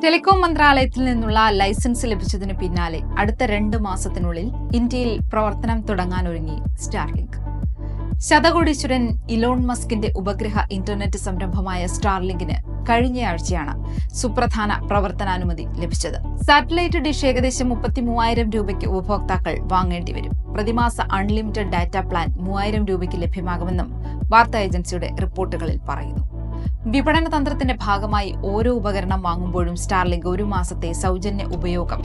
Telecom മന്ത്രാലയത്തിൽ നിന്നുള്ള licence ലഭിച്ചതിന് പിന്നാലെ അടുത്ത 2 മാസത്തിനുള്ളിൽ ഇന്ത്യയിൽ പ്രവർത്തനം തുടങ്ങാനൊരുങ്ങി സ്റ്റാർലിങ്ക്. ശതകോടീശ്വരൻ ഇലോൺ മസ്കിന്റെ ഉപഗ്രഹ ഇന്റർനെറ്റ് സംരംഭമായ സ്റ്റാർലിങ്കിന് കഴിഞ്ഞയാഴ്ചയാണ് സുപ്രധാന പ്രവർത്തനാനുമതി ലഭിച്ചത്. സാറ്റലൈറ്റ് ഡിഷ് ഏകദേശം 33,000 രൂപയ്ക്ക് ഉപഭോക്താക്കൾ വാങ്ങേണ്ടി വരും. പ്രതിമാസ അൺലിമിറ്റഡ് ഡാറ്റ പ്ലാൻ 3,000 രൂപയ്ക്ക് ലഭ്യമാകുമെന്നും വാർത്താ ഏജൻസിയുടെ റിപ്പോർട്ടുകളിൽ പറയുന്നു. വിപണന തന്ത്രത്തിന്റെ ഭാഗമായി ഓരോ ഉപകരണം വാങ്ങുമ്പോഴും സ്റ്റാർലിങ്ക് 1 മാസത്തെ സൗജന്യ ഉപയോഗം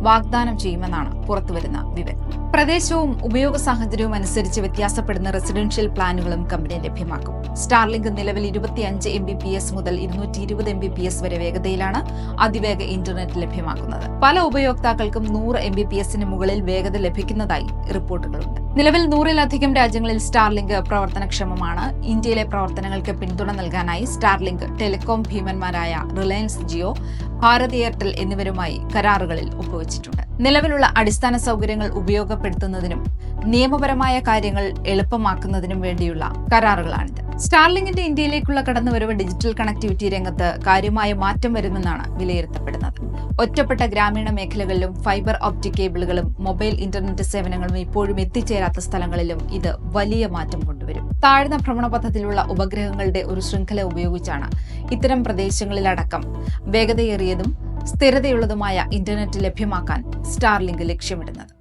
വാഗ്ദാനം ചെയ്യുമെന്നാണ് പുറത്തുവരുന്ന വിവരം. പ്രദേശവും ഉപയോഗ സാഹചര്യവും അനുസരിച്ച് വ്യത്യാസപ്പെടുന്ന റെസിഡൻഷ്യൽ പ്ലാനുകളും കമ്പനി ലഭ്യമാക്കും. സ്റ്റാർലിങ്ക് നിലവിൽ 25 Mbps മുതൽ 220 Mbps വരെ വേഗതയിലാണ് അതിവേഗ ഇന്റർനെറ്റ് ലഭ്യമാക്കുന്നത്. പല ഉപയോക്താക്കൾക്കും 100 Mbps മുകളിൽ വേഗത ലഭിക്കുന്നതായി റിപ്പോർട്ടുകളുണ്ട്. നിലവിൽ 100-ലധികം രാജ്യങ്ങളിൽ സ്റ്റാർലിങ്ക് പ്രവർത്തനക്ഷമമാണ്. ഇന്ത്യയിലെ പ്രവർത്തനങ്ങൾക്ക് പിന്തുണ നൽകാനായി സ്റ്റാർലിങ്ക് ടെലികോം ഭീമന്മാരായ റിലയൻസ് ജിയോ, ഭാരത് എയർടെൽ എന്നിവരുമായി കരാറുകളിൽ ഒപ്പുവച്ചിട്ടുണ്ട്. നിലവിലുള്ള അടിസ്ഥാന സൗകര്യങ്ങൾ ഉപയോഗപ്പെടുത്തുന്നതിനും നിയമപരമായ കാര്യങ്ങൾ എളുപ്പമാക്കുന്നതിനും വേണ്ടിയുള്ള കരാറുകളാണിത്. സ്റ്റാർലിങ്കിന്റെ ഇന്ത്യയിലേക്കുള്ള കടന്നുവരവ് ഡിജിറ്റൽ കണക്ടിവിറ്റി രംഗത്ത് കാര്യമായ മാറ്റം വരുമെന്നാണ് വിലയിരുത്തപ്പെടുന്നത്. ഒറ്റപ്പെട്ട ഗ്രാമീണ മേഖലകളിലും ഫൈബർ ഓപ്റ്റിക് കേബിളുകളും മൊബൈൽ ഇന്റർനെറ്റ് സേവനങ്ങളും ഇപ്പോഴും എത്തിച്ചേരാത്ത സ്ഥലങ്ങളിലും ഇത് വലിയ മാറ്റം കൊണ്ടുവരും. താഴ്ന്ന ഭ്രമണപഥത്തിലുള്ള ഉപഗ്രഹങ്ങളുടെ ഒരു ശൃംഖല ഉപയോഗിച്ചാണ് ഇത്തരം പ്രദേശങ്ങളിലടക്കം വേഗതയേറിയതും സ്ഥിരതയുള്ളതുമായ ഇന്റർനെറ്റ് ലഭ്യമാക്കാൻ സ്റ്റാർലിങ്ക് ലക്ഷ്യമിടുന്നത്.